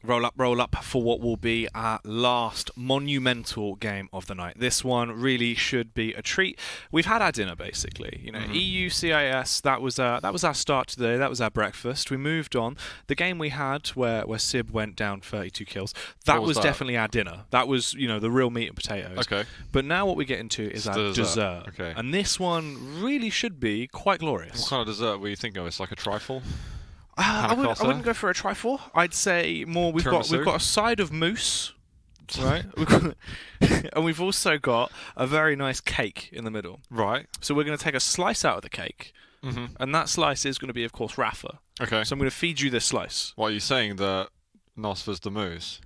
Roll up for what will be our last monumental game of the night. This one really should be a treat. We've had our dinner, basically. EU CIS, that was our start today. That was our breakfast. We moved on. The game we had where Sib went down 32 kills, that What was was that? definitely our dinner. That was, the real meat and potatoes. Okay. But now what we get into is our dessert. Okay. And this one really should be quite glorious. What kind of dessert were you thinking of? It's like a trifle? I wouldn't go for a trifle. I'd say more. We've got a side of mousse, right? And we've also got a very nice cake in the middle. Right. So we're going to take a slice out of the cake, and that slice is going to be, of course, Rapha. Okay. So I'm going to feed you this slice. What are you saying that nosfa's the mousse?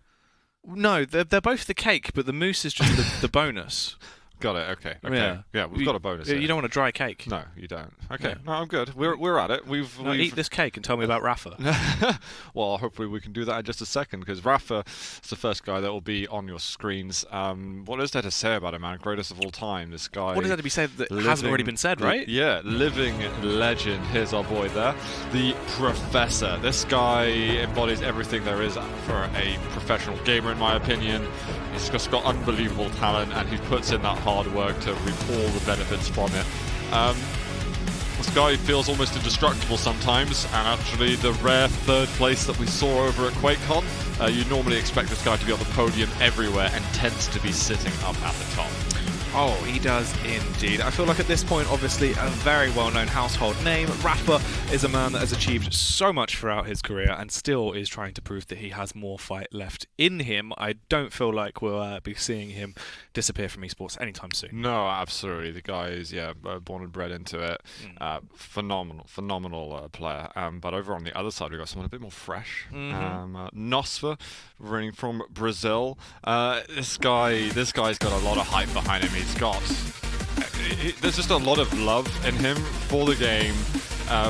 No, they're both the cake, but the mousse is just the bonus. Got it. Okay. Yeah, we've got a bonus. You here. don't want a dry cake. No, you don't. Okay. Yeah. No, I'm good. We're at it. No, eat this cake and tell me about Rapha. Well, hopefully we can do that in just a second, because Rapha is the first guy that will be on your screens. What is there to say about him, man? Greatest of all time. This guy. What is there to be said that hasn't already been said, right? Yeah, living legend. Here's our boy there, the Professor. This guy embodies everything there is for a professional gamer, in my opinion. He's just got unbelievable talent, and he puts in that hard work to reap all the benefits from it. This guy feels almost indestructible sometimes, and actually the rare third place that we saw over at QuakeCon, you normally expect this guy to be on the podium everywhere, and tends to be sitting up at the top. Oh, he does indeed. I feel like at this point, obviously, a very well-known household name. Rapha is a man that has achieved so much throughout his career and still is trying to prove that he has more fight left in him. I don't feel like we'll be seeing him disappear from esports anytime soon. No, absolutely. The guy is, born and bred into it. Phenomenal player. But over on the other side, we've got someone a bit more fresh. Nosfa, running from Brazil. This guy's got a lot of hype behind him. There's just a lot of love in him for the game,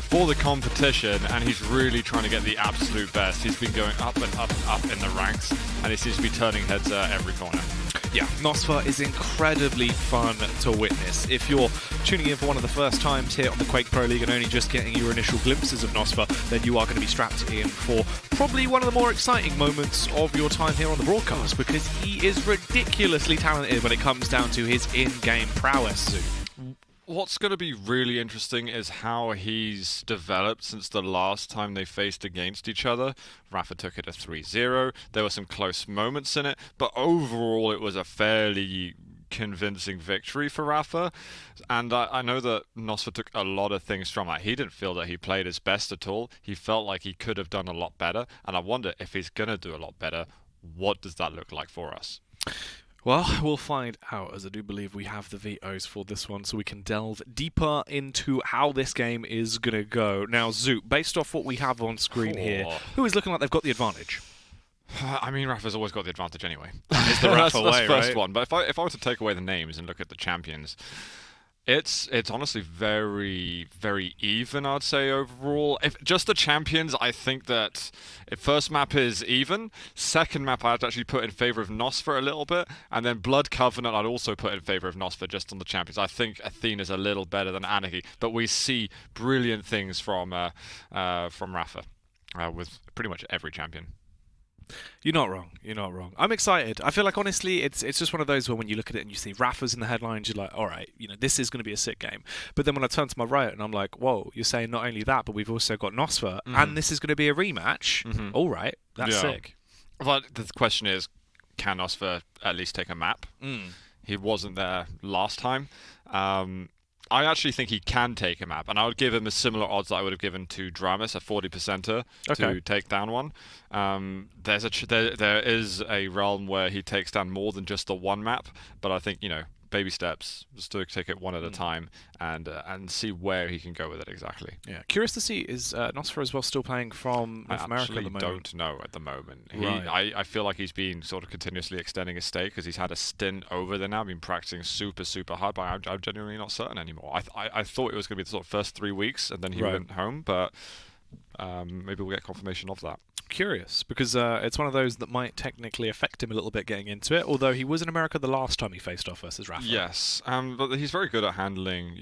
for the competition, and he's really trying to get the absolute best. He's been going up and up and up in the ranks, and he seems to be turning heads every corner. Yeah, Nosfa is incredibly fun to witness. If you're tuning in for one of the first times here on the Quake Pro League and only just getting your initial glimpses of Nosfa, then you are going to be strapped in for probably one of the more exciting moments of your time here on the broadcast, because he is ridiculously talented when it comes down to his in-game prowess. What's going to be really interesting is how he's developed since the last time they faced against each other. Rapha took it a 3-0. There were some close moments in it, but overall it was a fairly convincing victory for Rapha. And I know that nosfa took a lot of things from that. He didn't feel that he played his best at all. He felt like he could have done a lot better. And I wonder, if he's going to do a lot better, what does that look like for us? Well, we'll find out, as I do believe we have the vetoes for this one, so we can delve deeper into how this game is going to go. Now, Zoot, based off what we have on screen here, who is looking like they've got the advantage? I mean, Rapha's always got the advantage anyway. It's the Rapha way, that's the first right? one. But if I were to take away the names and look at the champions, it's honestly very, very even, I'd say, overall. If just the champions, I think that first map is even. Second map, I'd actually put in favour of nosfa a little bit. And then Blood Covenant, I'd also put in favour of nosfa just on the champions. I think Athena's a little better than Anarchy. But we see brilliant things from Rapha with pretty much every champion. You're not wrong. You're not wrong. I'm excited. I feel like, honestly, it's just one of those where when you look at it and you see Rapha's in the headlines, you're like, all right, this is going to be a sick game. But then when I turn to my right and I'm like, whoa, you're saying not only that, but we've also got nosfa, and this is going to be a rematch. All right, that's sick. But the question is, can nosfa at least take a map? He wasn't there last time. I actually think he can take a map, and I would give him a similar odds that I would have given to Dramus, a 40%er, to take down one. There is a realm where he takes down more than just the one map, but I think, baby steps, just to take it one at a time and see where he can go with it exactly. Yeah, curious to see, is nosfa as well still playing from North America at the moment? I don't know at the moment. Right. I feel like he's been sort of continuously extending his stay because he's had a stint over there now, been practicing super, super hard, but I'm genuinely not certain anymore. I thought it was going to be the sort of first 3 weeks and then he went home, but maybe we'll get confirmation of that. Curious, because it's one of those that might technically affect him a little bit getting into it, although he was in America the last time he faced off versus Rapha. Yes, but he's very good at handling,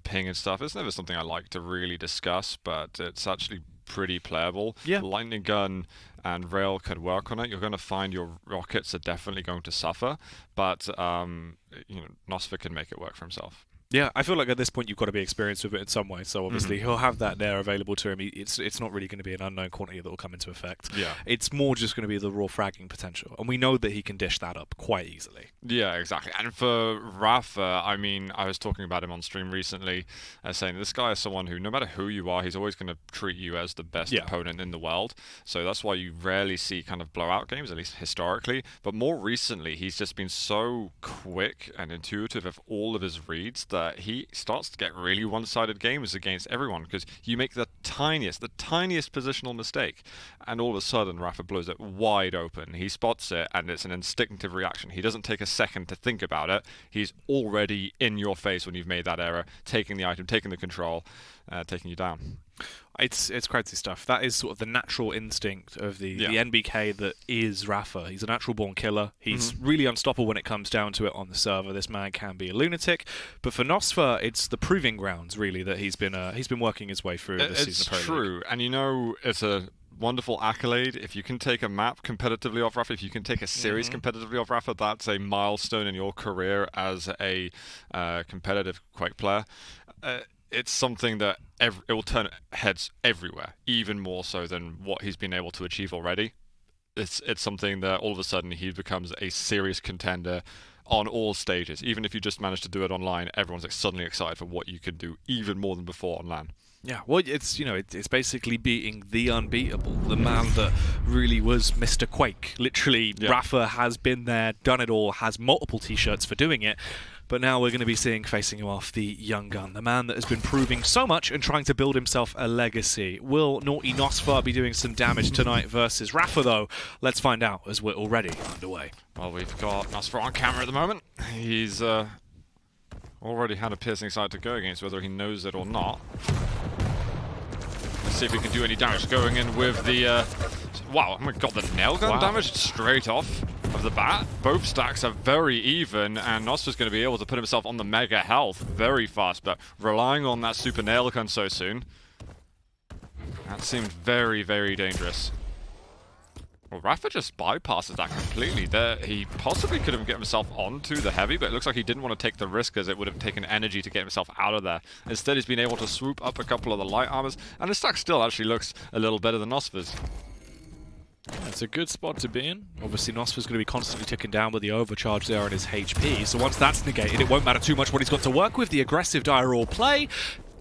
ping and stuff. It's never something I like to really discuss, but it's actually pretty playable. Yeah. Lightning gun and rail can work on it. You're going to find your rockets are definitely going to suffer, but nosfa can make it work for himself. Yeah, I feel like at this point you've got to be experienced with it in some way. So obviously he'll have that there available to him. It's not really going to be an unknown quantity that will come into effect. Yeah. It's more just going to be the raw fragging potential. And we know that he can dish that up quite easily. Yeah, exactly. And for Rapha, I mean, I was talking about him on stream recently, saying this guy is someone who, no matter who you are, he's always going to treat you as the best opponent in the world. So that's why you rarely see kind of blowout games, at least historically. But more recently, he's just been so quick and intuitive of all of his reads that he starts to get really one-sided games against everyone, because you make the tiniest positional mistake, and all of a sudden Rapha blows it wide open. He spots it, and it's an instinctive reaction. He doesn't take a second to think about it. He's already in your face when you've made that error, taking the item, taking the control, taking you down. It's crazy stuff. That is sort of the natural instinct of the NBK that is Rapha. He's a natural-born killer. He's really unstoppable when it comes down to it on the server. This man can be a lunatic, but for nosfa, it's the proving grounds really that he's been working his way through this season of Pro League. It's true, and it's a wonderful accolade. If you can take a map competitively off Rapha, if you can take a series competitively off Rapha, that's a milestone in your career as a competitive Quake player. It's something that it will turn heads everywhere, even more so than what he's been able to achieve already. It's something that all of a sudden he becomes a serious contender on all stages. Even if you just manage to do it online, everyone's suddenly excited for what you can do even more than before on LAN. Yeah, well, it's basically beating the unbeatable, the man that really was Mr. Quake. Literally, Rapha has been there, done it all, has multiple t-shirts for doing it. But now we're going to be seeing facing him off the young gun, the man that has been proving so much and trying to build himself a legacy. Will naughty nosfa be doing some damage tonight versus Rapha, though? Let's find out as we're already underway. Well, we've got nosfa on camera at the moment. He's already had a piercing sight to go against, whether he knows it or not. Let's see if we can do any damage. Going in with the... wow, oh my god, the nail gun damage straight off of the bat. Both stacks are very even, and nosfa's going to be able to put himself on the mega health very fast, but relying on that super nail gun so soon, that seemed very, very dangerous. Well, Rapha just bypasses that completely. There, he possibly could have get himself onto the heavy, but it looks like he didn't want to take the risk, as it would have taken energy to get himself out of there. Instead, he's been able to swoop up a couple of the light armors, and his stack still actually looks a little better than nosfa's. It's a good spot to be in. Obviously, nosfa's going to be constantly ticking down with the overcharge there on his HP, so once that's negated, it won't matter too much what he's got to work with. The aggressive dire play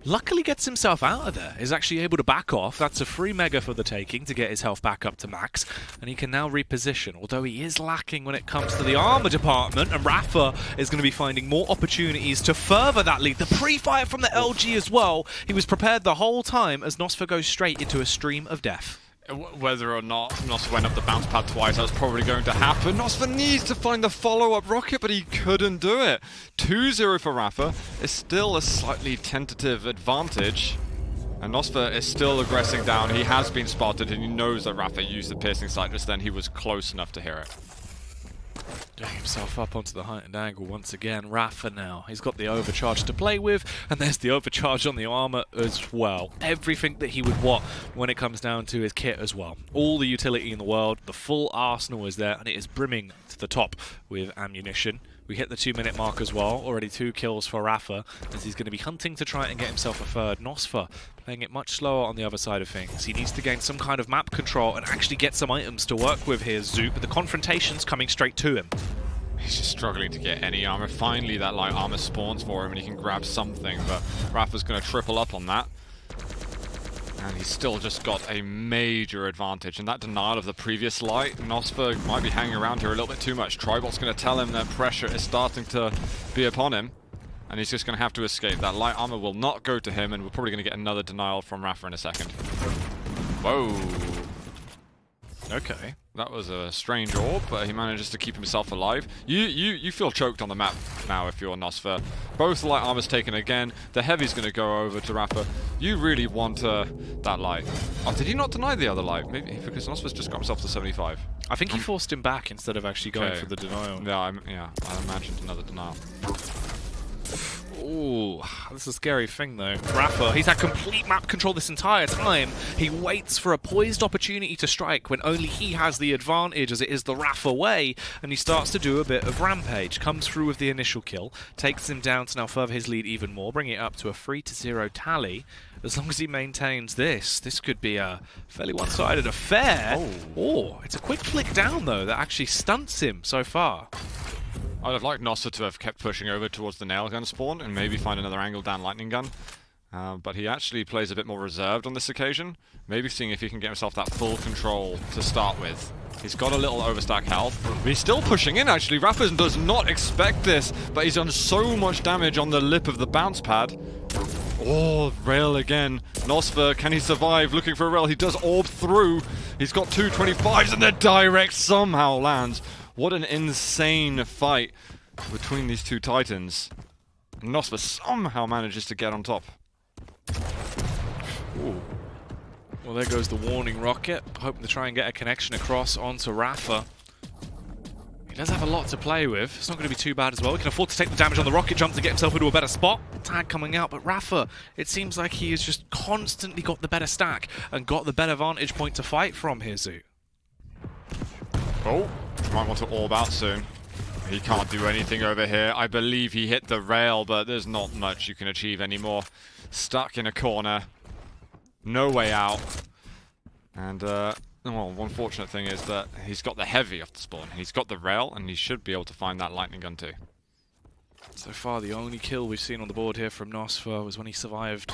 luckily gets himself out of there. He's actually able to back off. That's a free mega for the taking to get his health back up to max, and he can now reposition, although he is lacking when it comes to the armor department, and Rapha is going to be finding more opportunities to further that lead. The pre-fire from the LG as well. He was prepared the whole time as nosfa goes straight into a stream of death. Whether or not nosfa went up the bounce pad twice, that was probably going to happen. nosfa needs to find the follow-up rocket, but he couldn't do it. 2-0 for Rapha is still a slightly tentative advantage. And nosfa is still aggressing down. He has been spotted, and he knows that Rapha used the piercing sight just then. He was close enough to hear it. Getting himself up onto the heightened angle once again. Rapha now. He's got the overcharge to play with, and there's the overcharge on the armor as well. Everything that he would want when it comes down to his kit as well. All the utility in the world, the full arsenal is there, and it is brimming to the top with ammunition. We hit the 2-minute mark as well. Already 2 kills for Rapha, as he's going to be hunting to try and get himself a third. nosfa playing it much slower on the other side of things. He needs to gain some kind of map control and actually get some items to work with here, Zoop, but the confrontation's coming straight to him. He's just struggling to get any armor. Finally, that light armor spawns for him and he can grab something, but Rapha's going to triple up on that. And he's still just got a major advantage. And that denial of the previous light, nosfa might be hanging around here a little bit too much. Tribot's going to tell him that pressure is starting to be upon him, and he's just going to have to escape. That light armor will not go to him, and we're probably going to get another denial from Rapha in a second. Whoa. Okay. That was a strange orb, but he manages to keep himself alive. You feel choked on the map now if you're nosfa. Both light armors taken again. The heavy's going to go over to Rapha. You really want that light. Oh, did he not deny the other light? Maybe because nosfa's just got himself to 75. I think he forced him back instead of actually going for the denial. Yeah, I imagined another denial. Ooh, this is a scary thing though. Rapha, he's had complete map control this entire time. He waits for a poised opportunity to strike when only he has the advantage, as it is the Rapha way, and he starts to do a bit of rampage. Comes through with the initial kill, takes him down to now further his lead even more, bringing it up to a 3-0 tally. As long as he maintains this could be a fairly one-sided affair. Oh, it's a quick flick down though that actually stunts him so far. I'd have liked nosfa to have kept pushing over towards the nail gun spawn and maybe find another angle down lightning gun. But he actually plays a bit more reserved on this occasion. Maybe seeing if he can get himself that full control to start with. He's got a little overstack health, but he's still pushing in actually. Rapha does not expect this, but he's done so much damage on the lip of the bounce pad. Oh, rail again. nosfa, can he survive? Looking for a rail. He does orb through. He's got 225s and the direct somehow lands. What an insane fight between these two titans. nosfa somehow manages to get on top. Ooh. Well, there goes the warning rocket, hoping to try and get a connection across onto Rapha. He does have a lot to play with. It's not going to be too bad as well. He can afford to take the damage on the rocket jump to get himself into a better spot. Tag coming out, but Rapha, it seems like he has just constantly got the better stack and got the better vantage point to fight from here, Zoo. Oh, might want to orb out soon. He can't do anything over here. I believe he hit the rail, but there's not much you can achieve anymore. Stuck in a corner. No way out. And, well, one fortunate thing is that he's got the heavy off the spawn. He's got the rail, and he should be able to find that lightning gun too. So far, the only kill we've seen on the board here from nosfa was when he survived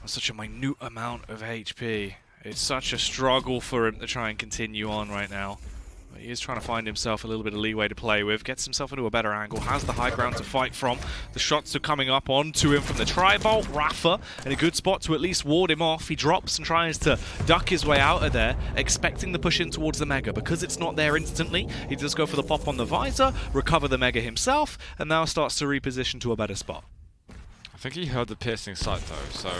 on such a minute amount of HP. It's such a struggle for him to try and continue on right now. But he is trying to find himself a little bit of leeway to play with, gets himself into a better angle, has the high ground to fight from. The shots are coming up onto him from the tri-bolt. Rapha in a good spot to at least ward him off. He drops and tries to duck his way out of there, expecting the push in towards the Mega. Because it's not there instantly, he does go for the pop on the visor, recover the Mega himself, and now starts to reposition to a better spot. I think he heard the piercing sight though, so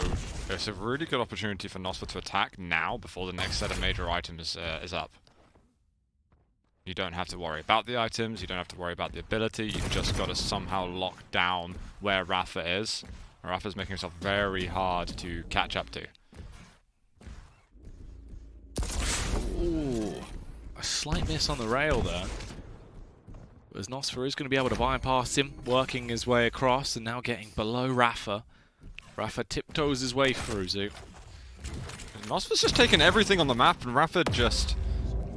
it's a really good opportunity for nosfa to attack now before the next set of major items is up. You don't have to worry about the items, you don't have to worry about the ability, you've just got to somehow lock down where Rapha is. Rapha's making himself very hard to catch up to. Ooh, a slight miss on the rail there. As nosfa is going to be able to bypass him, working his way across and now getting below Rapha. Rapha tiptoes his way through, Zoo. nosfa's just taken everything on the map and Rapha just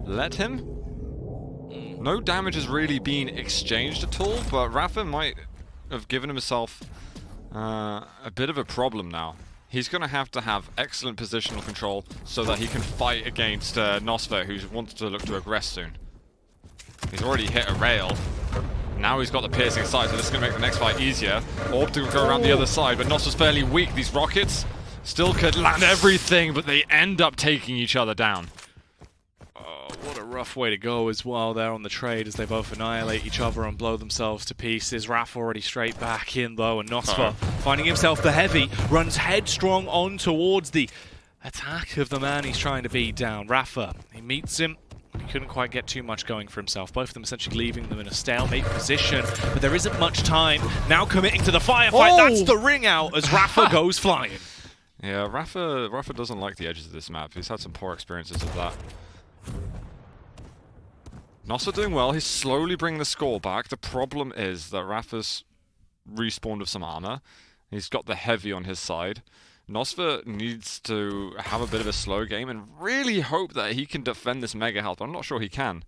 let him. No damage has really been exchanged at all, but Rapha might have given himself a bit of a problem now. He's going to have excellent positional control so that he can fight against nosfa, who wants to look to aggress soon. He's already hit a rail. Now he's got the piercing sight, so this is going to make the next fight easier. Orb to go around the other side, but nosfa's fairly weak. These rockets still could land everything, but they end up taking each other down. What a rough way to go as well there on the trade as they both annihilate each other and blow themselves to pieces. Rapha already straight back in though, and nosfa finding himself the heavy, runs headstrong on towards the attack of the man he's trying to beat down. Rapha, he meets him. He couldn't quite get too much going for himself. Both of them essentially leaving them in a stalemate position, but there isn't much time. Now committing to the firefight, that's the ring out as Rapha goes flying. Yeah, Rapha doesn't like the edges of this map. He's had some poor experiences of that. nosfa doing well, he's slowly bringing the score back. The problem is that Rapha's respawned with some armor. He's got the heavy on his side. nosfa needs to have a bit of a slow game and really hope that he can defend this mega health. I'm not sure he can.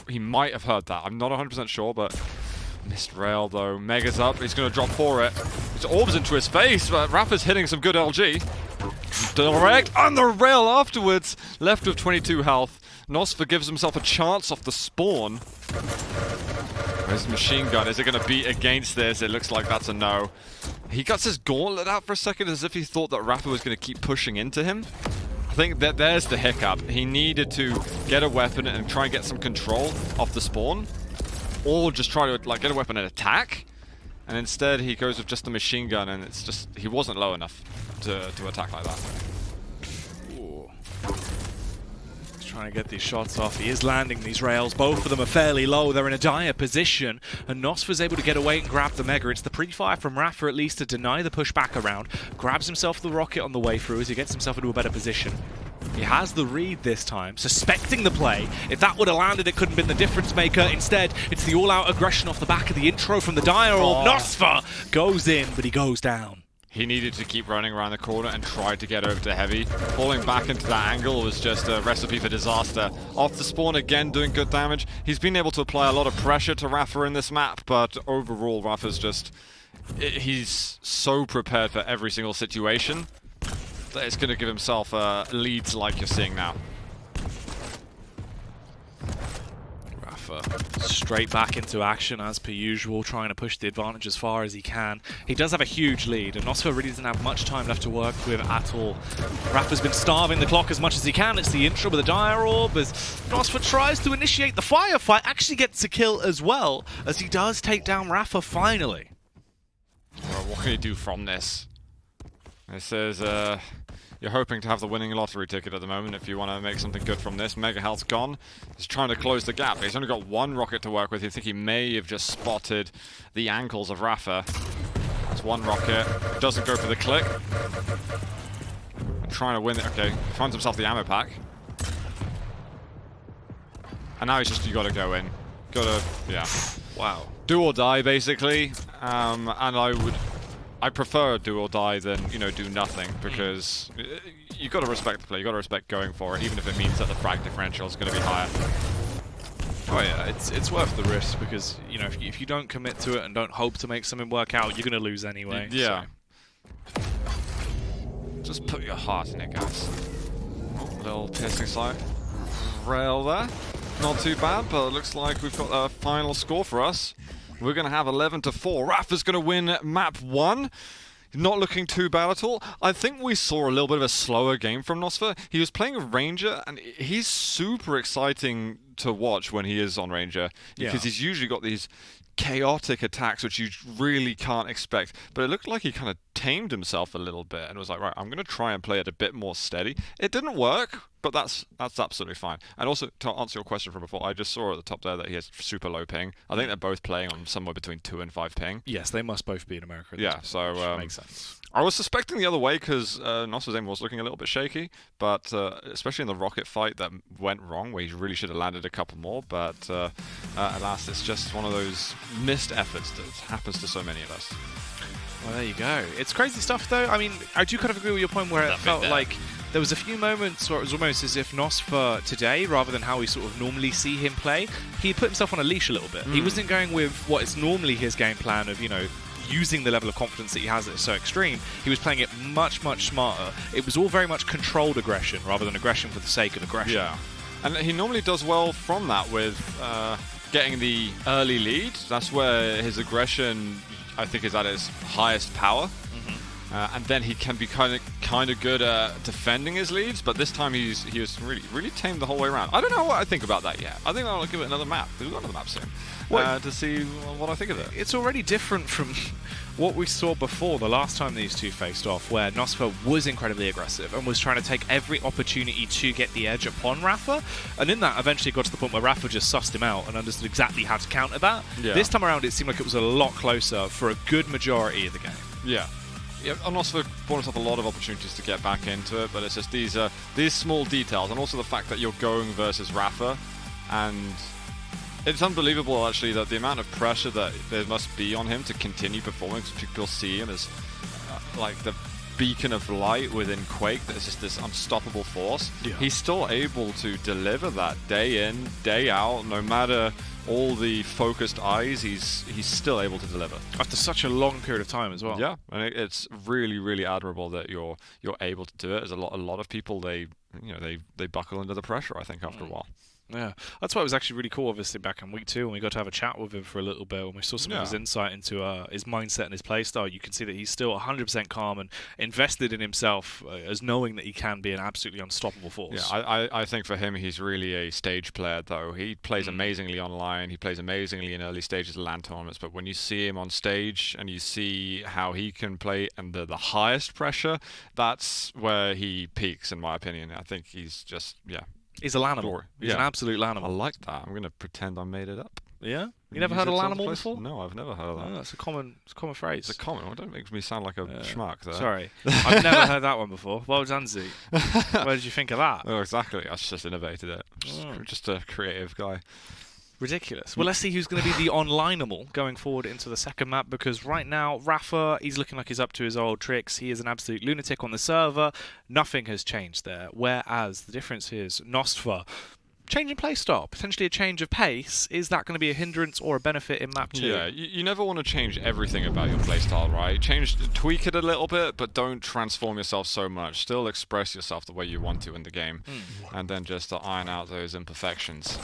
He might have heard that. I'm not 100% sure, but missed rail though. Mega's up, he's going to drop for it. It orbs into his face, but Rapha's hitting some good LG. Direct on the rail afterwards. Left with 22 health. nosfa gives himself a chance off the spawn. His machine gun, is it going to beat against this? It looks like that's a no. He got his gauntlet out for a second as if he thought that Rapha was going to keep pushing into him. I think that there's the hiccup. He needed to get a weapon and try and get some control off the spawn. Or just try to like get a weapon and attack. And instead he goes with just the machine gun and it's just, he wasn't low enough to attack like that. Ooh. He's trying to get these shots off. He is landing these rails. Both of them are fairly low. They're in a dire position. And nosfa's able to get away and grab the Mega. It's the pre-fire from Rapha at least to deny the pushback around. Grabs himself the rocket on the way through as he gets himself into a better position. He has the read this time, suspecting the play. If that would have landed, it couldn't have been the difference maker. Instead, it's the all-out aggression off the back of the intro from the dire orb. nosfa goes in, but he goes down. He needed to keep running around the corner and tried to get over to Heavy. Falling back into that angle was just a recipe for disaster. Off the spawn again, doing good damage. He's been able to apply a lot of pressure to Rapha in this map, but overall, Rapha's just... he's so prepared for every single situation that it's going to give himself leads like you're seeing now. Straight back into action as per usual, trying to push the advantage as far as he can. He does have a huge lead, and nosfa really doesn't have much time left to work with at all. Rapha's been starving the clock as much as he can. It's the intro with the dire orb as nosfa tries to initiate the firefight, actually gets a kill as well, as he does take down Rapha finally. Well, what can he do from this? This is, you're hoping to have the winning lottery ticket at the moment if you want to make something good from this. Mega health's gone. He's trying to close the gap. He's only got one rocket to work with. You think he may have just spotted the ankles of Rapha. That's one rocket. Doesn't go for the click. Trying to win it. Okay, finds himself the ammo pack. And now he's just, you gotta go in. Gotta, yeah. Wow. Do or die, basically. And I prefer do or die than, you know, do nothing, because you got to respect the play, you got to respect going for it, even if it means that the frag differential is going to be higher. Oh yeah, it's worth the risk, because, you know, if you don't commit to it and don't hope to make something work out, you're going to lose anyway. Yeah. So. Just put your heart in it, guys. Oh, little piercing sight. Rail there. Not too bad, but it looks like we've got a final score for us. We're going to have 11-4. Rapha's going to win map 1. Not looking too bad at all. I think we saw a little bit of a slower game from nosfa. He was playing a Ranger, and he's super exciting to watch when he is on Ranger, because he's usually got these chaotic attacks which you really can't expect. But it looked like he kind of tamed himself a little bit and was like, right, I'm going to try and play it a bit more steady. It didn't work, but that's absolutely fine. And also, to answer your question from before, I just saw at the top there that he has super low ping. I think they're both playing on somewhere between 2 and 5 ping. Yes, they must both be in America. Yeah, so makes sense. I was suspecting the other way because nosfa's aim was looking a little bit shaky, but especially in the rocket fight that went wrong, where he really should have landed a couple more. But alas, it's just one of those missed efforts that happens to so many of us. Well, there you go. It's crazy stuff, though. I mean, I do kind of agree with your point where it felt like there was a few moments where it was almost as if nosfa today, rather than how we sort of normally see him play, he put himself on a leash a little bit. He wasn't going with what is normally his game plan of, you know, using the level of confidence that he has that is so extreme. He was playing it much, much smarter. It was all very much controlled aggression rather than aggression for the sake of aggression. Yeah. And he normally does well from that with getting the early lead. That's where his aggression, I think, is at its highest power. And then he can be kind of good at defending his leads, but this time he was really tamed the whole way around. I don't know what I think about that yet. I think I'll give it another map. We've got another map soon to see what I think of it. It's already different from what we saw before the last time these two faced off, where nosfa was incredibly aggressive and was trying to take every opportunity to get the edge upon Rapha, and in that eventually got to the point where Rapha just sussed him out and understood exactly how to counter that. Yeah. This time around it seemed like it was a lot closer for a good majority of the game. Yeah. Yeah, nosfa brought himself a lot of opportunities to get back into it, but it's just these small details, and also the fact that you're going versus Rapha, and it's unbelievable actually that the amount of pressure that there must be on him to continue performing, because people see him as like the beacon of light within Quake, that is just this unstoppable force. Yeah. He's still able to deliver that day in, day out, no matter all the focused eyes, he's still able to deliver after such a long period of time as well. Yeah, and it's really admirable that you're able to do it. There's a lot of people, they buckle under the pressure, I think, after a while. Yeah, that's why it was actually really cool, obviously, back in week 2 when we got to have a chat with him for a little bit, and we saw some of his insight into his mindset and his playstyle. You can see that he's still 100% calm and invested in himself, as knowing that he can be an absolutely unstoppable force. Yeah, I think for him, he's really a stage player, though. He plays amazingly online, he plays amazingly in early stages of LAN tournaments, but when you see him on stage and you see how he can play under the highest pressure, that's where he peaks, in my opinion. I think he's just, He's a Lanimal. Glory. He's Yeah. an absolute I Lanimal. like that. I'm going to pretend I made it up. Yeah? You never Use heard of it some Lanimal place? before? No, I've never heard of that. Oh, it's a common phrase. It's a common one. Don't make me sound like a schmuck there. Sorry. I've never heard that one before. Well done, Z. What did you think of that? Oh, exactly. I just innovated it. Just a creative guy. Ridiculous. Well, let's see who's going to be the onlineable going forward into the second map, because right now, Rapha, he's looking like he's up to his old tricks. He is an absolute lunatic on the server. Nothing has changed there. Whereas the difference is nosfa. Change in playstyle, potentially a change of pace. Is that going to be a hindrance or a benefit in map 2? Yeah, you never want to change everything about your playstyle, right? Tweak it a little bit, but don't transform yourself so much. Still express yourself the way you want to in the game, and then just iron out those imperfections.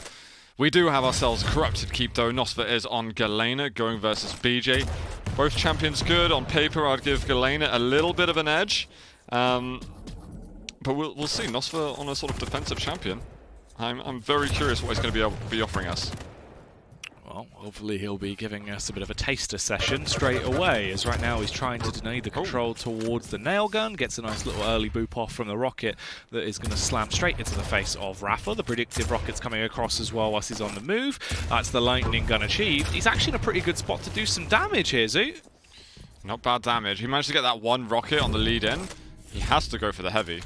We do have ourselves Corrupted Keep, though. nosfa is on Galena, going versus BJ. Both champions good. On paper, I'd give Galena a little bit of an edge. But we'll see. nosfa on a sort of defensive champion. I'm very curious what he's going to be offering us. Well, hopefully he'll be giving us a bit of a taster session straight away, as right now he's trying to deny the control towards the nail gun, gets a nice little early boop off from the rocket that is going to slam straight into the face of Rapha. The predictive rocket's coming across as well whilst he's on the move. That's the lightning gun achieved. He's actually in a pretty good spot to do some damage here, Zoot. Not bad damage. He managed to get that one rocket on the lead in. He has to go for the heavy.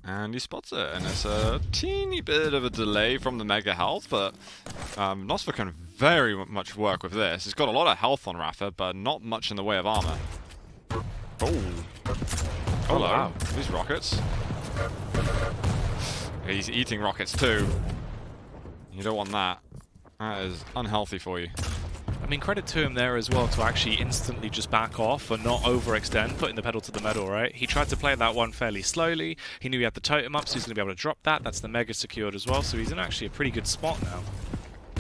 And he spots it, and it's a teeny bit of a delay from the mega health, but nosfa can very much work with this. He's got a lot of health on Rapha, but not much in the way of armor. Oh. Hello. Wow. These rockets. He's eating rockets too. You don't want that. That is unhealthy for you. I mean, credit to him there as well to actually instantly just back off and not overextend, putting the pedal to the metal, right? He tried to play that one fairly slowly. He knew he had the totem up, so he's going to be able to drop that. That's the mega secured as well, so he's in actually a pretty good spot now.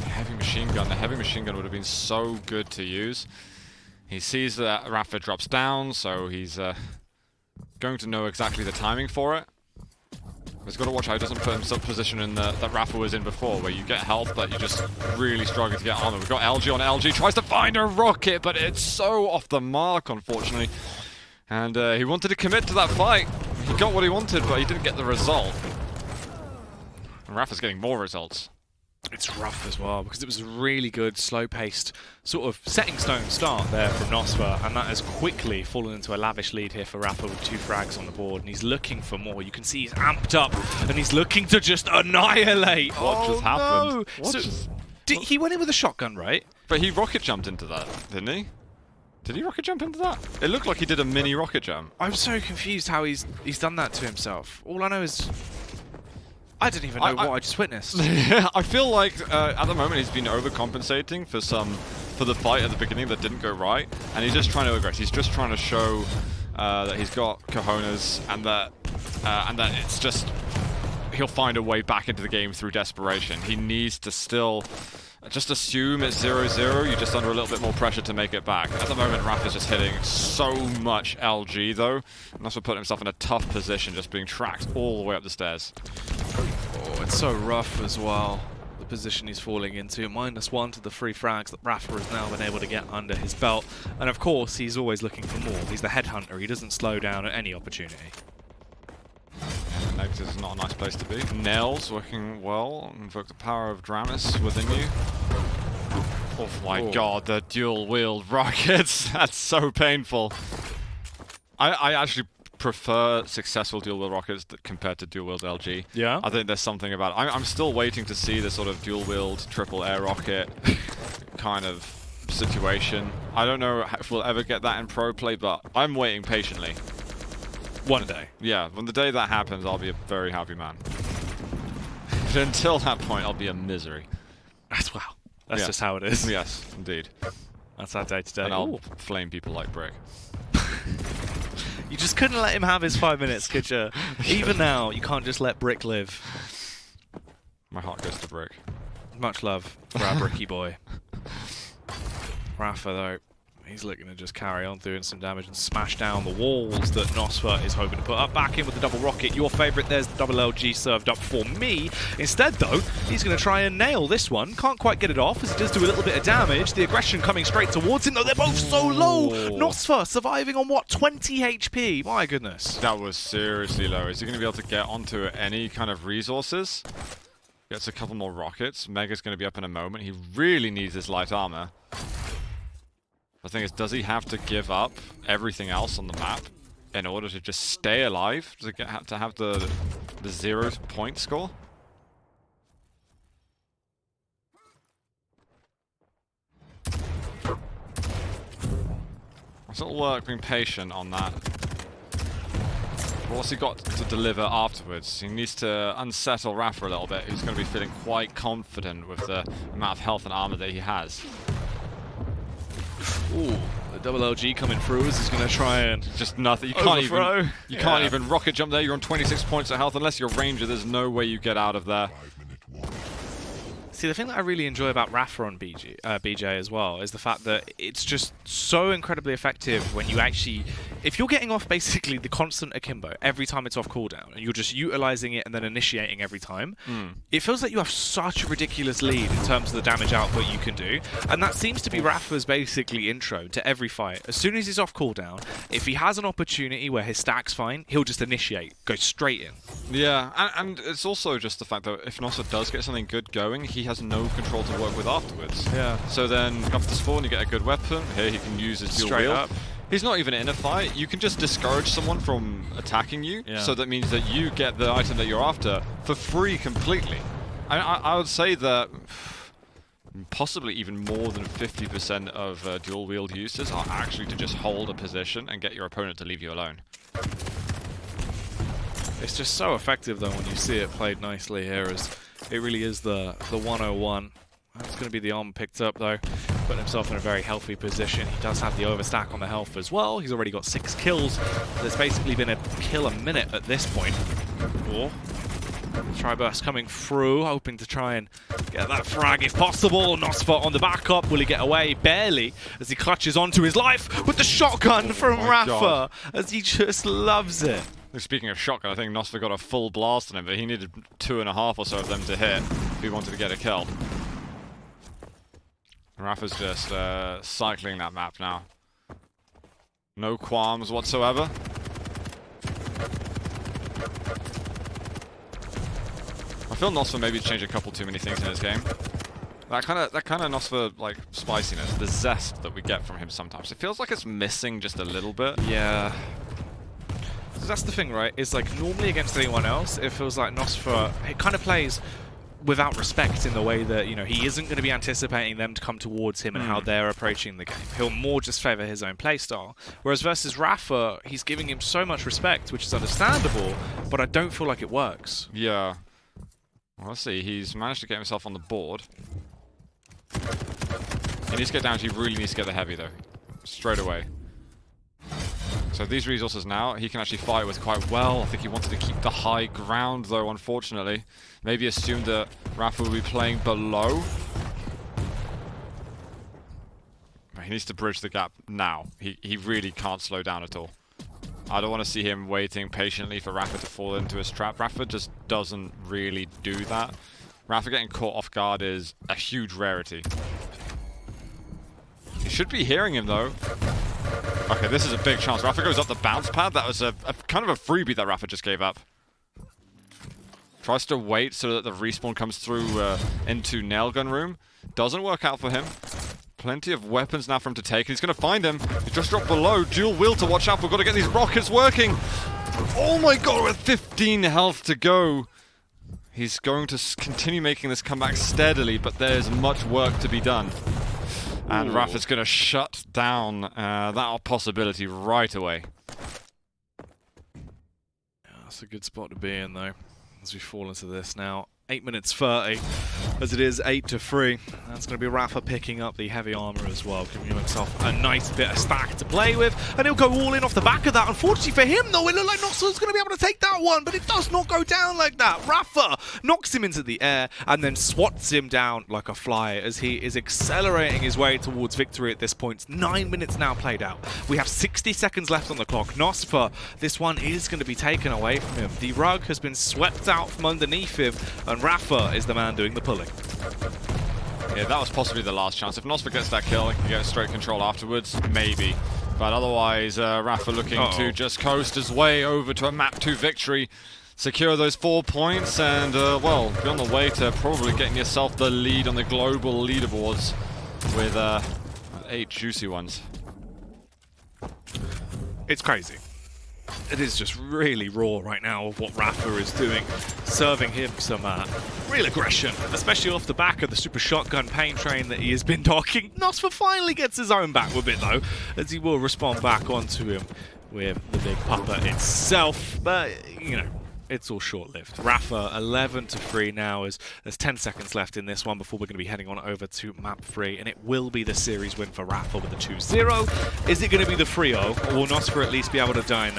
Heavy machine gun. The heavy machine gun would have been so good to use. He sees that Rapha drops down, so he's going to know exactly the timing for it. He's got to watch how he doesn't put himself in position in that Rapha was in before, where you get health, but you just really struggle to get armor. We've got LG on LG, tries to find a rocket, but it's so off the mark, unfortunately. And he wanted to commit to that fight. He got what he wanted, but he didn't get the result. And Rapha's getting more results. It's rough as well, because it was a really good, slow-paced, sort of setting stone start there from nosfa, and that has quickly fallen into a lavish lead here for Rapha with 2 frags on the board, and he's looking for more. You can see he's amped up, and he's looking to just annihilate. What just happened? No. He went in with a shotgun, right? But he rocket jumped into that, didn't he? Did he rocket jump into that? It looked like he did a mini rocket jump. I'm so confused how he's done that to himself. All I know is I didn't even know what I just witnessed. I feel like at the moment he's been overcompensating for the fight at the beginning that didn't go right, and he's just trying to aggress. He's just trying to show that he's got cojones, and that it's just he'll find a way back into the game through desperation. He needs to still just assume it's 0-0. You're just under a little bit more pressure to make it back. At the moment, Rapha's just hitting so much LG though, and that's what put himself in a tough position, just being tracked all the way up the stairs. Oh, it's so rough as well, the position he's falling into. -1 to the 3 frags that Rapha has now been able to get under his belt. And of course, he's always looking for more. He's the headhunter. He doesn't slow down at any opportunity. Yeah, negative is not a nice place to be. Nails working well. Invoke the power of Dramis within you. Oh my god, the dual-wield rockets. That's so painful. I actually prefer successful dual-wield rockets compared to dual-wield LG. Yeah? I think there's something about it. I'm still waiting to see the sort of dual-wield triple air rocket kind of situation. I don't know if we'll ever get that in pro play, but I'm waiting patiently. One day. Yeah, when the day that happens, I'll be a very happy man. But until that point, I'll be a misery. That's just how it is. Yes, indeed. That's our day to day. And I'll flame people like brick. You just couldn't let him have his 5 minutes, could you? Even now, you can't just let Brick live. My heart goes to Brick. Much love for our Bricky boy. Rapha, though, He's looking to just carry on doing some damage and smash down the walls that nosfa is hoping to put up. Back in with the double rocket. Your favourite, there's the double LG served up for me. Instead, though, he's going to try and nail this one. Can't quite get it off as it does do a little bit of damage. The aggression coming straight towards him, though they're both so low. nosfa surviving on, what, 20 HP? My goodness. That was seriously low. Is he going to be able to get onto any kind of resources? Gets a couple more rockets. Mega's going to be up in a moment. He really needs his light armor. The thing is, does he have to give up everything else on the map in order to just stay alive, to have the 0 point score? It's a little work being patient on that. What's he got to deliver afterwards? He needs to unsettle Rapha a little bit, who's going to be feeling quite confident with the amount of health and armor that he has. Ooh, the double LG coming through as he's going to try and just nothing. You can't even rocket jump there. You're on 26 points of health. Unless you're a ranger, there's no way you get out of there. See, the thing that I really enjoy about Rapha on BJ as well is the fact that it's just so incredibly effective when you actually... If you're getting off basically the constant akimbo every time it's off cooldown, and you're just utilizing it and then initiating every time, it feels like you have such a ridiculous lead in terms of the damage output you can do. And that seems to be Rapha's basically intro to every fight. As soon as he's off cooldown, if he has an opportunity where his stack's fine, he'll just initiate, go straight in. Yeah, and it's also just the fact that if nosfa does get something good going, he has no control to work with afterwards. Yeah. So then after the spawn, you get a good weapon. Here he can use his dual wield. He's not even in a fight. You can just discourage someone from attacking you. Yeah. So that means that you get the item that you're after for free completely. I would say that possibly even more than 50% of dual wield uses are actually to just hold a position and get your opponent to leave you alone. It's just so effective though when you see it played nicely here, as it really is the 101. That's going to be the arm picked up though, putting himself in a very healthy position. He does have the overstack on the health as well. He's already got 6 kills. There's basically been a kill a minute at this point. Tri-burst coming through, hoping to try and get that frag if possible. nosfa on the backup. Will he get away? Barely, as he clutches onto his life with the shotgun from Rapha, as he just loves it. Speaking of shotgun, I think nosfa got a full blast on him, but he needed 2.5 or so of them to hit if he wanted to get a kill. Rapha's just cycling that map now. No qualms whatsoever. I feel nosfa maybe changed a couple too many things in his game. That kind of nosfa like spiciness, the zest that we get from him sometimes. It feels like it's missing just a little bit. Yeah. So that's the thing, right? Is like normally against anyone else, it feels like nosfa, it kind of plays without respect in the way that, you know, he isn't going to be anticipating them to come towards him and how they're approaching the game. He'll more just favour his own playstyle. Whereas versus Rapha, he's giving him so much respect, which is understandable, but I don't feel like it works. Yeah. Well, let's see. He's managed to get himself on the board. He needs to get down. He really needs to get the heavy, though. Straight away. So these resources now, he can actually fight with quite well. I think he wanted to keep the high ground, though, unfortunately. Maybe assumed that Rapha will be playing below. But he needs to bridge the gap now. He really can't slow down at all. I don't want to see him waiting patiently for Rapha to fall into his trap. Rapha just doesn't really do that. Rapha getting caught off guard is a huge rarity. He should be hearing him, though. Okay, this is a big chance. Rapha goes up the bounce pad. That was a kind of a freebie that Rapha just gave up. Tries to wait so that the respawn comes through into Nailgun Room. Doesn't work out for him. Plenty of weapons now for him to take. He's going to find him. He's just dropped below. Dual wield to watch out. We've got to get these rockets working. Oh my god, with 15 health to go. He's going to continue making this comeback steadily, but there's much work to be done. And Rapha's going to shut down that possibility right away. Yeah, that's a good spot to be in, though, as we fall into this now. 8 minutes 30, as it is 8-3. That's going to be Rapha picking up the heavy armor as well, giving himself a nice bit of stack to play with, and he'll go all in off the back of that. Unfortunately for him, though, it looked like nosfa's going to be able to take that one, but it does not go down like that. Rapha knocks him into the air and then swats him down like a fly as he is accelerating his way towards victory at this point. 9 minutes now played out. We have 60 seconds left on the clock. nosfa, this one is going to be taken away from him. The rug has been swept out from underneath him, and Rapha is the man doing the pulling. Yeah, that was possibly the last chance. If nosfa gets that kill, he can get straight control afterwards, maybe. But otherwise, Rapha looking to just coast his way over to a map 2 victory, secure those 4 points, and, well, be on the way to probably getting yourself the lead on the global leaderboards with 8 juicy ones. It's crazy. It is just really raw right now of what Rapha is doing, serving him some real aggression, especially off the back of the super shotgun pain train that he has been docking. nosfa finally gets his own back with it though, as he will respond back onto him with the big pupper itself, but you know, it's all short-lived. Rapha 11-3 now, as there's 10 seconds left in this one before we're going to be heading on over to map 3, and it will be the series win for Rapha with a 2-0. Is it going to be the 3-0, or will nosfa at least be able to deny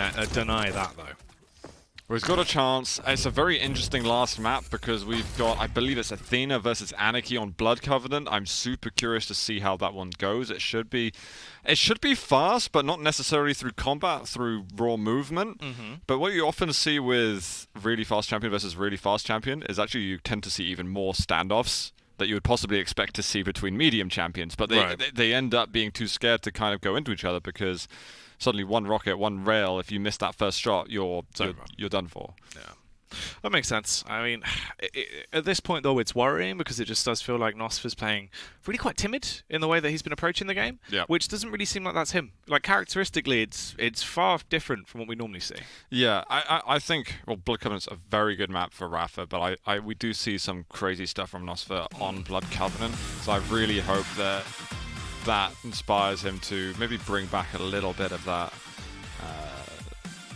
that though? Well, he's got a chance. It's a very interesting last map because we've got, I believe it's Athena versus Anarchy on Blood Covenant. I'm super curious to see how that one goes. It should be fast, but not necessarily through combat, through raw movement. But what you often see with really fast champion versus really fast champion is actually you tend to see even more standoffs that you would possibly expect to see between medium champions. But they end up being too scared to kind of go into each other because suddenly one rocket, one rail, if you miss that first shot, you're done for. Yeah. That makes sense. I mean, at this point, though, it's worrying because it just does feel like nosfa's playing really quite timid in the way that he's been approaching the game, which doesn't really seem like that's him. Like, characteristically, it's far different from what we normally see. Yeah, I think, well, Blood Covenant's a very good map for Rapha, but we do see some crazy stuff from nosfa on Blood Covenant, so I really hope that inspires him to maybe bring back a little bit of that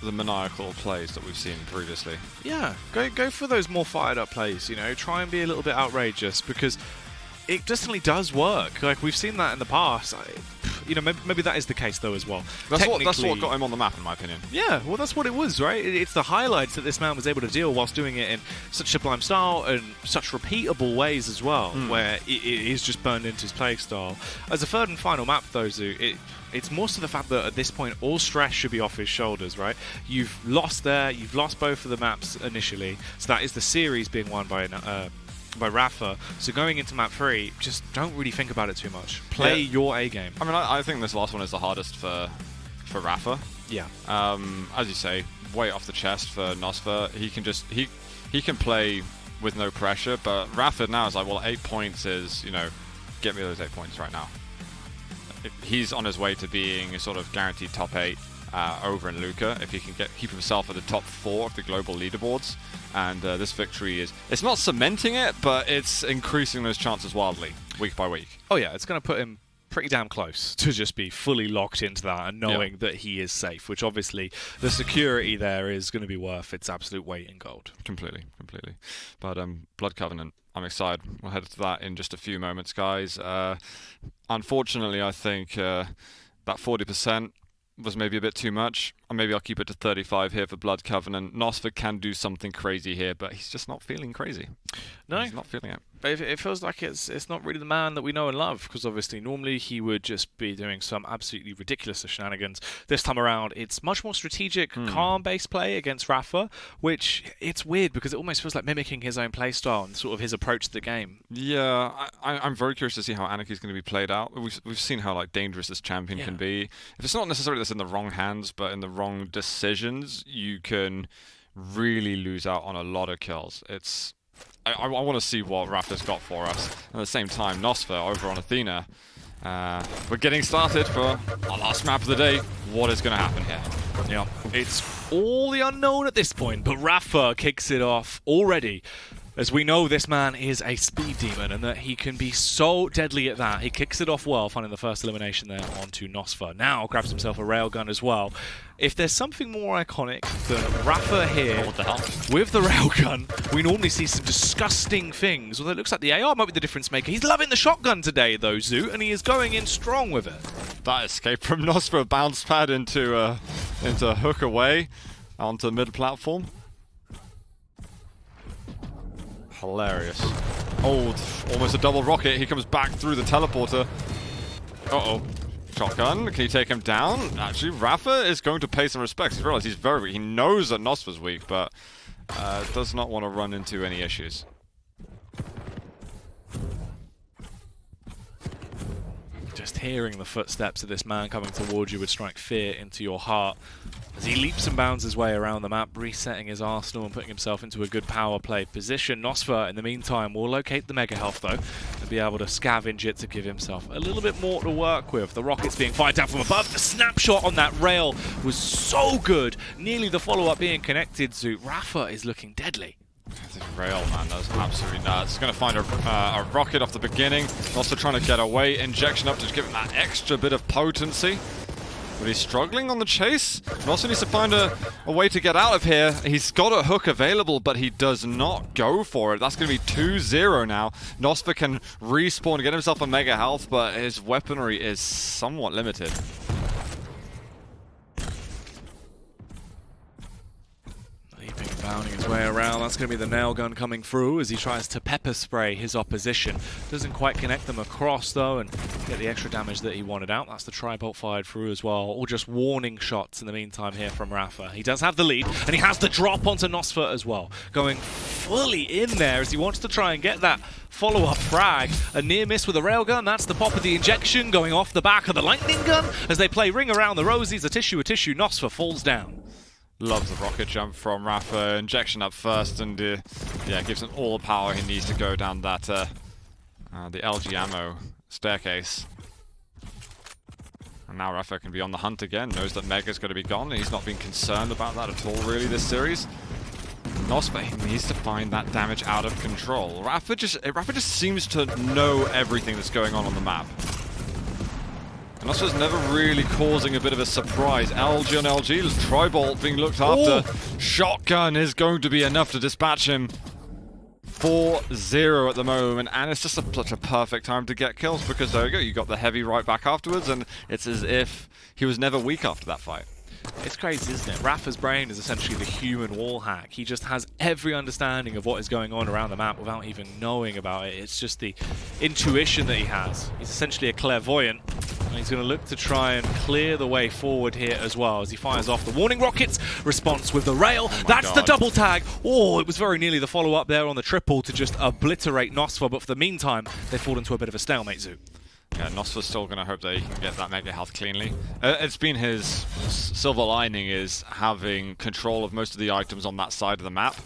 the maniacal plays that we've seen previously. Yeah, go for those more fired up plays, you know, try and be a little bit outrageous because it definitely does work. Like, we've seen that in the past. You know, maybe that is the case though as well. That's what got him on the map, in my opinion. Yeah, well, that's what it was, right? It's the highlights that this man was able to deal whilst doing it in such sublime style and such repeatable ways as well, where it is just burned into his play style. As a third and final map, though, Zoo, it's more to the fact that at this point, all stress should be off his shoulders, right? You've lost both of the maps initially, so that is the series being won by Rapha. So going into map 3, just don't really think about it too much. Play your A game. I mean, I think this last one is the hardest for Rapha. Yeah. As you say, weight off the chest for nosfa. He can play with no pressure, but Rapha now is like, well, 8 points is, you know, get me those 8 points right now. He's on his way to being a sort of guaranteed top 8 over in Luca if he can keep himself at the top 4 of the global leaderboards. And this victory it's not cementing it, but it's increasing those chances wildly week by week. Oh yeah, it's going to put him pretty damn close to just be fully locked into that and knowing that he is safe, which obviously the security there is going to be worth its absolute weight in gold. Completely. But Blood Covenant, I'm excited. We'll head to that in just a few moments, guys. Unfortunately, I think that 40% was maybe a bit too much. Or maybe I'll keep it to 35 here for Blood Covenant. nosfa can do something crazy here, but he's just not feeling crazy. No. He's not feeling it. But it feels like it's not really the man that we know and love, because obviously normally he would just be doing some absolutely ridiculous shenanigans. This time around, it's much more strategic, calm-based play against Rapha, which it's weird because it almost feels like mimicking his own play style and sort of his approach to the game. Yeah, I'm very curious to see how Anarchy is going to be played out. We've seen how like dangerous this champion can be. If it's not necessarily that's in the wrong hands, but in the wrong decisions, you can really lose out on a lot of kills. I want to see what Rapha's got for us. At the same time, nosfa over on Athena. We're getting started for our last map of the day. What is going to happen here? Yeah, it's all the unknown at this point, but Rapha kicks it off already. as we know this man is a speed demon and that he can be so deadly at that. He kicks it off well, finding the first elimination there onto nosfa. Now grabs himself a railgun as well. If there's something more iconic than Rapha here what the hell? with the railgun, we normally see some disgusting things. Although it looks like the AR might be the difference maker. He's loving the shotgun today though, Zoot, and he is going in strong with it. That escape from nosfa, bounce pad into hook away onto the mid platform. Hilarious. Oh, almost a double rocket. He comes back through the teleporter. Uh-oh. Shotgun. Can he take him down? Actually, Rapha is going to pay some respect. He's realized he's very weak. He knows that nosfa's weak, but does not want to run into any issues. Just hearing the footsteps of this man coming towards you would strike fear into your heart. As he leaps and bounds his way around the map, resetting his arsenal and putting himself into a good power play position. nosfa, in the meantime, will locate the Mega Health, though, and be able to scavenge it to give himself a little bit more to work with. The rockets being fired down from above. The snapshot on that rail was so good. Nearly the follow-up being connected to Rapha is looking deadly. This rail, man, that's absolutely nuts. He's going to find a rocket off the beginning. Also trying to get away. Injection up to give him that extra bit of potency. But he's struggling on the chase. He also needs to find a way to get out of here. He's got a hook available, but he does not go for it. That's going to be 2-0 now. nosfa can respawn to get himself a mega health, but his weaponry is somewhat limited. Bounding his way around, that's going to be the nail gun coming through as he tries to pepper spray his opposition. Doesn't quite connect them across though and get the extra damage that he wanted out. That's the tri-bolt fired through as well. All just warning shots in the meantime here from Rapha. He does have the lead and he has the drop onto nosfa as well. Going fully in there as he wants to try and get that follow-up frag. A near miss with a railgun. That's the pop of the injection going off the back of the lightning gun as they play ring around the rosies. A tissue, nosfa falls down. Loves the rocket jump from Rapha. Injection up first, and yeah, gives him all the power he needs to go down that the LG ammo staircase. And now Rapha can be on the hunt again. Knows that Mega's going to be gone, and he's not been concerned about that at all, really, this series. nosfa needs to find that damage out of control. Rapha just seems to know everything that's going on the map. And nosfa's never really causing a bit of a surprise. LG on LG, tri-bolt being looked after. Oh. Shotgun is going to be enough to dispatch him. 4-0 at the moment, and it's just such a perfect time to get kills because there you go, you got the heavy right back afterwards, and it's as if he was never weak after that fight. It's crazy, isn't it? Rapha's brain is essentially the human wall hack. He just has every understanding of what is going on around the map without even knowing about it. It's just the intuition that he has. He's essentially a clairvoyant, and he's going to look to try and clear the way forward here as well as he fires off the warning rockets. Response with the rail. That's the double tag. Oh, it was very nearly the follow-up there on the triple to just obliterate nosfa, but for the meantime, they fall into a bit of a stalemate, Zoo. Yeah, nosfa's still going to hope that he can get that mega health cleanly. It's been his silver lining is having control of most of the items on that side of the map.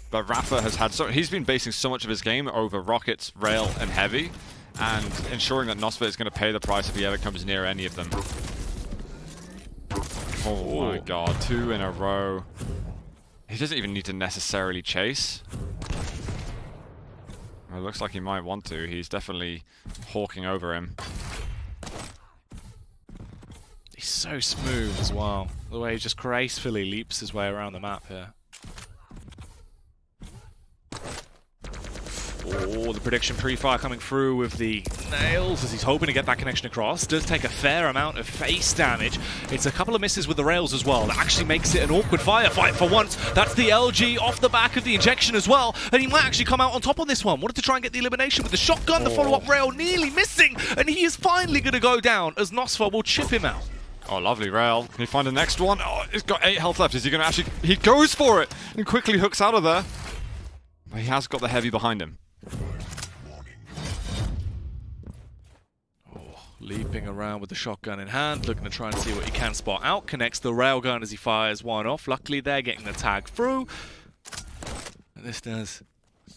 But Rapha has had he's been basing so much of his game over rockets, rail, and heavy, and ensuring that nosfa is going to pay the price if he ever comes near any of them. Oh my god, 2 in a row. He doesn't even need to necessarily chase. Well, it looks like he might want to. He's definitely hawking over him. He's so smooth as well. The way he just gracefully leaps his way around the map here. Oh, the prediction pre-fire coming through with the nails as he's hoping to get that connection across. Does take a fair amount of face damage. It's a couple of misses with the rails as well. That actually makes it an awkward firefight for once. That's the LG off the back of the injection as well. And he might actually come out on top on this one. Wanted to try and get the elimination with the shotgun. The follow-up rail nearly missing. And he is finally going to go down as nosfa will chip him out. Oh, lovely rail. Can he find the next one? Oh, he's got 8 health left. Is he going to actually... He goes for it and quickly hooks out of there. But he has got the heavy behind him. Leaping around with the shotgun in hand, looking to try and see what he can spot out. Connects the railgun as he fires one off. Luckily, they're getting the tag through. And this does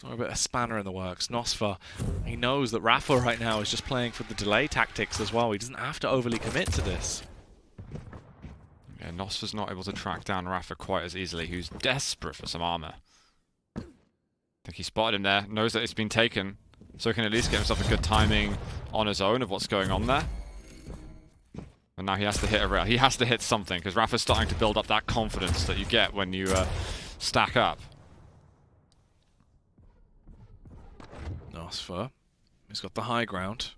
a bit of a spanner in the works. nosfa, he knows that Rapha right now is just playing for the delay tactics as well. He doesn't have to overly commit to this. Yeah, nosfa's not able to track down Rapha quite as easily, who's desperate for some armor. I think he spotted him there, knows that it's been taken, so he can at least get himself a good timing on his own of what's going on there. And now he has to hit a rail. He has to hit something, because Rapha's starting to build up that confidence that you get when you stack up. nosfa, he's got the high ground,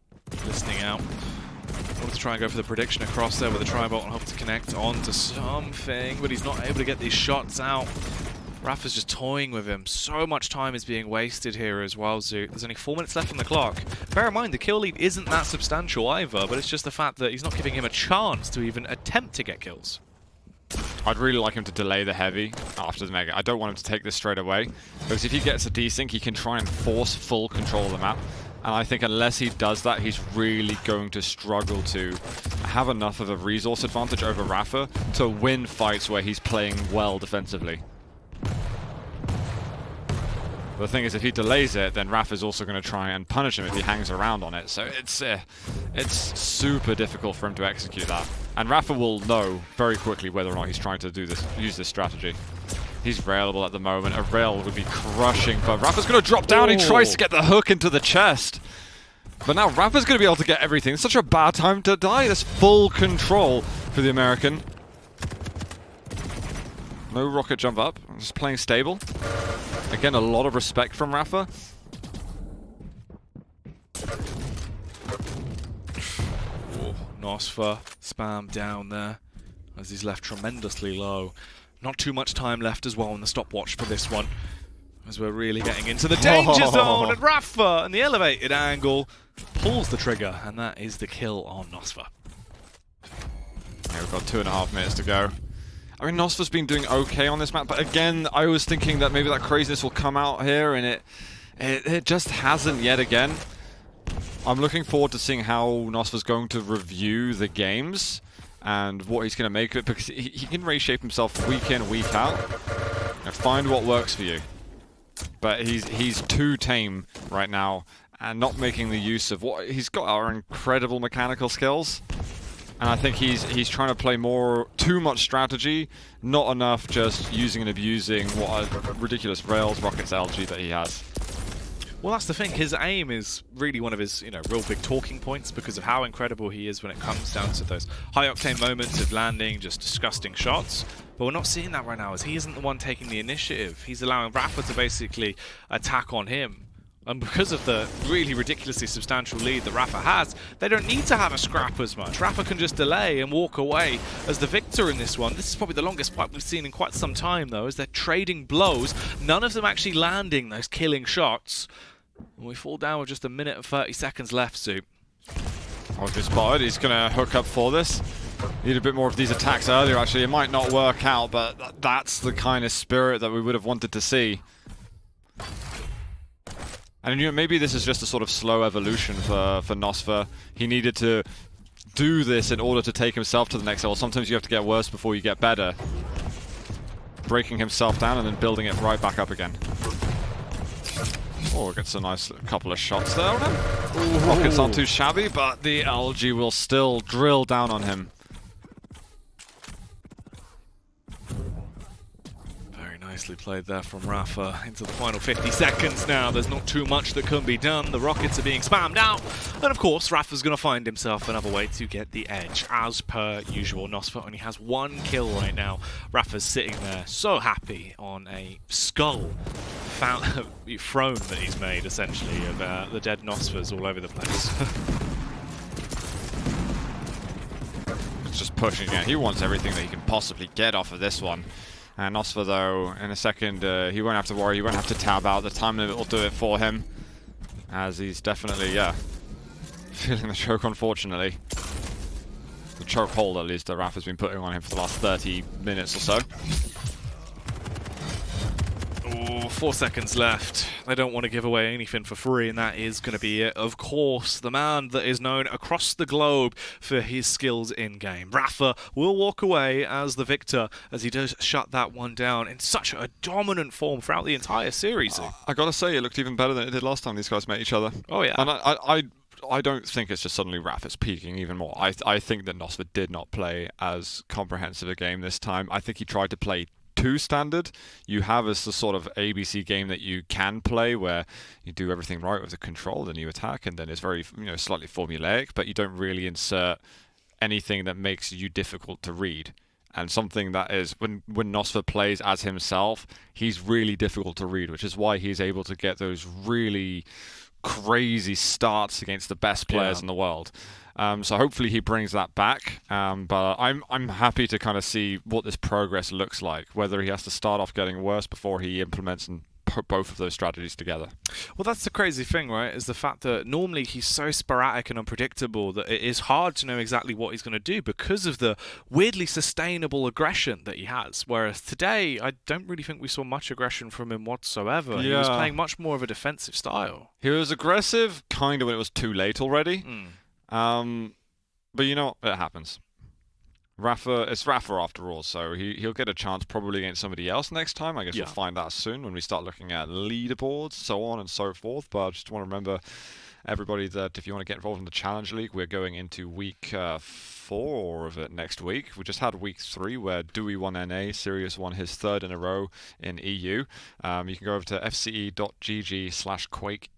listening out. Wanted to try and go for the prediction across there with the tri-bolt and hope to connect onto something, but he's not able to get these shots out. Rapha's just toying with him. So much time is being wasted here as well, Zoot. There's only 4 minutes left on the clock. Bear in mind, the kill lead isn't that substantial either, but it's just the fact that he's not giving him a chance to even attempt to get kills. I'd really like him to delay the heavy after the mega. I don't want him to take this straight away, because if he gets a desync, he can try and force full control of the map. And I think unless he does that, he's really going to struggle to have enough of a resource advantage over Rapha to win fights where he's playing well defensively. But the thing is, if he delays it, then Rapha's also going to try and punish him if he hangs around on it. So it's super difficult for him to execute that. And Rapha will know very quickly whether or not he's trying to do this, use this strategy. He's railable at the moment. A rail would be crushing, but Rapha's going to drop down. He tries to get the hook into the chest. But now Rapha's going to be able to get everything. It's such a bad time to die. There's full control for the American. No rocket jump up. Just playing stable. Again, a lot of respect from Rapha. nosfa spam down there as he's left tremendously low. Not too much time left as well on the stopwatch for this one, as we're really getting into the danger zone. And Rapha, and the elevated angle, pulls the trigger, and that is the kill on nosfa. Yeah, we've got 2.5 minutes to go. I mean, nosfa's been doing okay on this map, but again, I was thinking that maybe that craziness will come out here, and it just hasn't yet again. I'm looking forward to seeing how nosfa's going to review the games and what he's going to make of it, because he can reshape himself week in, week out, and find what works for you. But he's too tame right now, and not making the use of what he's got are incredible mechanical skills. And I think he's trying to play too much strategy, not enough just using and abusing what a ridiculous rails, rockets, LG that he has. Well, that's the thing. His aim is really one of his, real big talking points because of how incredible he is when it comes down to those high-octane moments of landing just disgusting shots. But we're not seeing that right now, as he isn't the one taking the initiative. He's allowing Rapha to basically attack on him. And because of the really ridiculously substantial lead that Rapha has, they don't need to have a scrap as much. Rapha can just delay and walk away as the victor in this one. This is probably the longest fight we've seen in quite some time, though, as they're trading blows, none of them actually landing those killing shots. And we fall down with just 1 minute and 30 seconds left, Zoot. Oh, he's spotted. He's going to hook up for this. Need a bit more of these attacks earlier, actually. It might not work out, but that's the kind of spirit that we would have wanted to see. And maybe this is just a sort of slow evolution for nosfa. He needed to do this in order to take himself to the next level. Sometimes you have to get worse before you get better. Breaking himself down and then building it right back up again. Oh, gets a nice couple of shots there on him. Rockets aren't too shabby, but the LG will still drill down on him. Nicely played there from Rapha into the final 50 seconds now. There's not too much that can be done. The rockets are being spammed out. And of course, Rapha's going to find himself another way to get the edge. As per usual, nosfa only has 1 kill right now. Rapha's sitting there so happy on a skull throne that he's made, essentially, of the dead nosfas all over the place. It's just pushing it. He wants everything that he can possibly get off of this one. And nosfa, though, in a second, he won't have to worry. He won't have to tab out. The time limit will do it for him. As he's definitely, feeling the choke, unfortunately. The choke hold, at least, that Rapha's been putting on him for the last 30 minutes or so. Oh, 4 seconds left. They don't want to give away anything for free, and that is going to be it. Of course, the man that is known across the globe for his skills in-game. Rapha will walk away as the victor, as he does shut that one down in such a dominant form throughout the entire series. I gotta say, it looked even better than it did last time these guys met each other. Oh, yeah. And I don't think it's just suddenly Rapha's peaking even more. I think that nosfa did not play as comprehensive a game this time. I think he tried to play too standard. You have a sort of ABC game that you can play where you do everything right with the control, then you attack, and then it's very slightly formulaic, but you don't really insert anything that makes you difficult to read. And something that is, when nosfa plays as himself, he's really difficult to read, which is why he's able to get those really crazy starts against the best players in the world. So hopefully he brings that back. But I'm happy to kind of see what this progress looks like, whether he has to start off getting worse before he implements and put both of those strategies together. Well, that's the crazy thing, right? Is the fact that normally he's so sporadic and unpredictable that it is hard to know exactly what he's going to do because of the weirdly sustainable aggression that he has. Whereas today, I don't really think we saw much aggression from him whatsoever. He was playing much more of a defensive style. He was aggressive kind of when it was too late already. But you know, it happens. Rapha, it's Rapha after all, so he'll get a chance probably against somebody else next time. I guess we'll find that soon when we start looking at leaderboards, so on and so forth. But I just want to remember everybody that if you want to get involved in the Challenge League, we're going into week 4 of it next week. We just had week 3 where Dewey won NA, Sirius won his 3rd in a row in EU. You can go over to fce.gg/Quake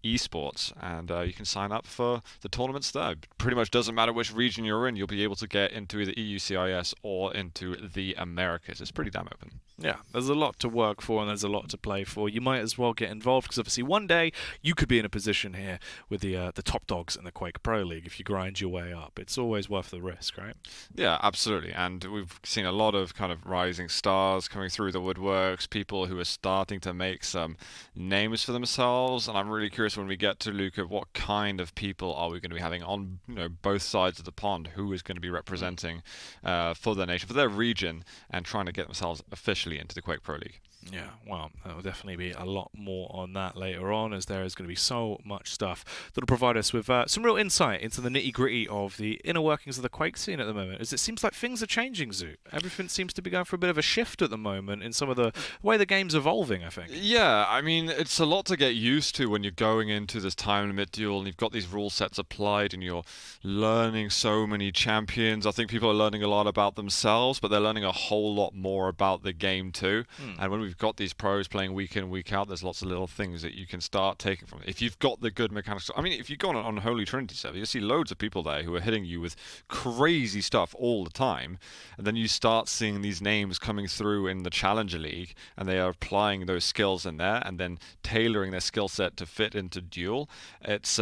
esports and you can sign up for the tournaments there. It pretty much doesn't matter which region you're in, you'll be able to get into either EU CIS or into the Americas. It's pretty damn open. Yeah, there's a lot to work for and there's a lot to play for. You might as well get involved because obviously one day you could be in a position here with the top dogs in the Quake Pro League if you grind your way up. It's always worth the risk, right? Yeah, absolutely. And we've seen a lot of kind of rising stars coming through the woodworks, people who are starting to make some names for themselves. And I'm really curious when we get to Luca, what kind of people are we going to be having on both sides of the pond? Who is going to be representing for their nation, for their region, and trying to get themselves officially into the Quake Pro League? Yeah, well, there will definitely be a lot more on that later on, as there is going to be so much stuff that will provide us with some real insight into the nitty-gritty of the inner workings of the Quake scene at the moment, as it seems like things are changing, Zoo. Everything seems to be going for a bit of a shift at the moment in some of the way the game's evolving, I think. Yeah, I mean, it's a lot to get used to when you're going into this time limit duel and you've got these rule sets applied and you're learning so many champions. I think people are learning a lot about themselves, but they're learning a whole lot more about the game too. And when we've got these pros playing week in, week out, there's lots of little things that you can start taking from it. If you've got the good mechanics, I mean, if you go on Holy Trinity server, you'll see loads of people there who are hitting you with crazy stuff all the time, and then you start seeing these names coming through in the Challenger League, and they are applying those skills in there, and then tailoring their skill set to fit into Duel. It's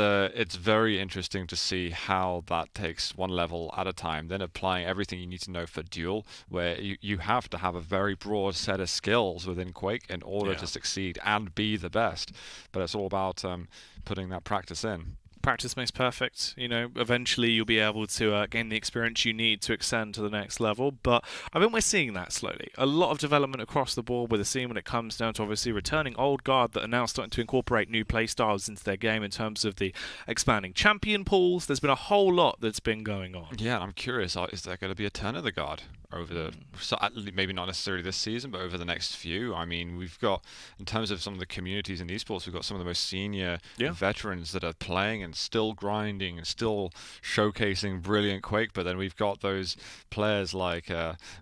very interesting to see how that takes one level at a time, then applying everything you need to know for Duel, where you have to have a very broad set of skills within Quake in order to succeed and be the best. But it's all about putting that practice in. Practice makes perfect. Eventually you'll be able to gain the experience you need to extend to the next level. But I think we're seeing that slowly. A lot of development across the board with the scene when it comes down to obviously returning old guard that are now starting to incorporate new playstyles into their game in terms of the expanding champion pools. There's been a whole lot that's been going on. Yeah, I'm curious. Is there going to be a turn of the guard over maybe not necessarily this season, but over the next few? I mean, we've got, in terms of some of the communities in esports, we've got some of the most senior veterans that are playing and still grinding and still showcasing brilliant Quake, but then we've got those players like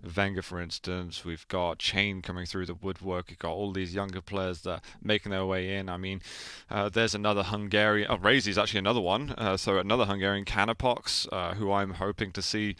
Venga, for instance. We've got Chain coming through the woodwork. We've got all these younger players that are making their way in. I mean, there's another Hungarian, Razy's actually another one, so another Hungarian, Canapox, who I'm hoping to see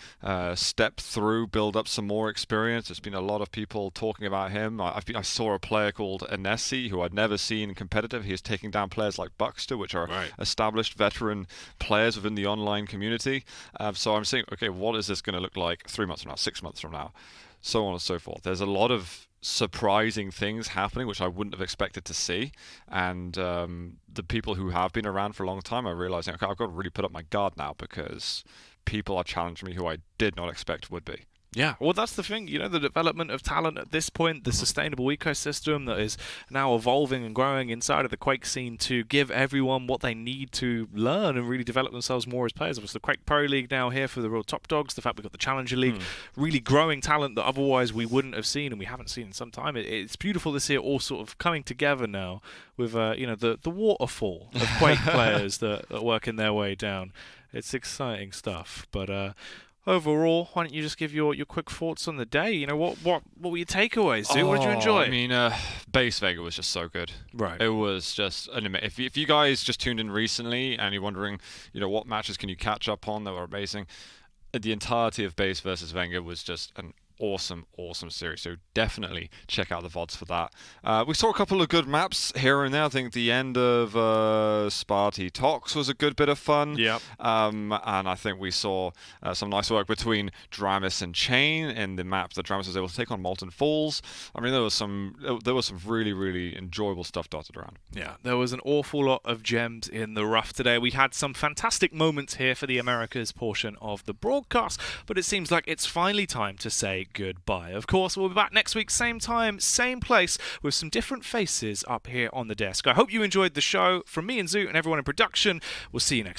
step through, build up some more experience. There's been a lot of people talking about him. I saw a player called Anesi, who I'd never seen competitive. He is taking down players like Buckster, which are established veteran players within the online community. So I'm saying, okay, what is this going to look like 3 months from now, 6 months from now, so on and so forth. There's a lot of surprising things happening which I wouldn't have expected to see, and the people who have been around for a long time are realizing, okay, I've got to really put up my guard now because people are challenging me who I did not expect would be. Yeah, well, that's the thing, the development of talent at this point, the sustainable ecosystem that is now evolving and growing inside of the Quake scene to give everyone what they need to learn and really develop themselves more as players. Obviously, the Quake Pro League now here for the real top dogs, the fact we've got the Challenger League, really growing talent that otherwise we wouldn't have seen and we haven't seen in some time. It's beautiful to see it all sort of coming together now with, the waterfall of Quake players that are working their way down. It's exciting stuff, but overall, why don't you just give your quick thoughts on the day? You know, what were your takeaways, Zoo? What did you enjoy? I mean, base Vega was just so good. Right. It was just if you guys just tuned in recently and you're wondering, what matches can you catch up on that were amazing, the entirety of base versus Venga was just an awesome series, so definitely check out the VODs for that. We saw a couple of good maps here and there. I think the end of Sparty Tox was a good bit of fun. Yep. And I think we saw some nice work between Dramis and Chain in the map that Dramis was able to take on Molten Falls. I mean, there was some really enjoyable stuff dotted around. Yeah, there was an awful lot of gems in the rough today. We had some fantastic moments here for the Americas portion of the broadcast, but it seems like it's finally time to say goodbye. Of course, we'll be back next week, same time, same place, with some different faces up here on the desk. I hope you enjoyed the show. From me and Zoot and everyone in production, we'll see you next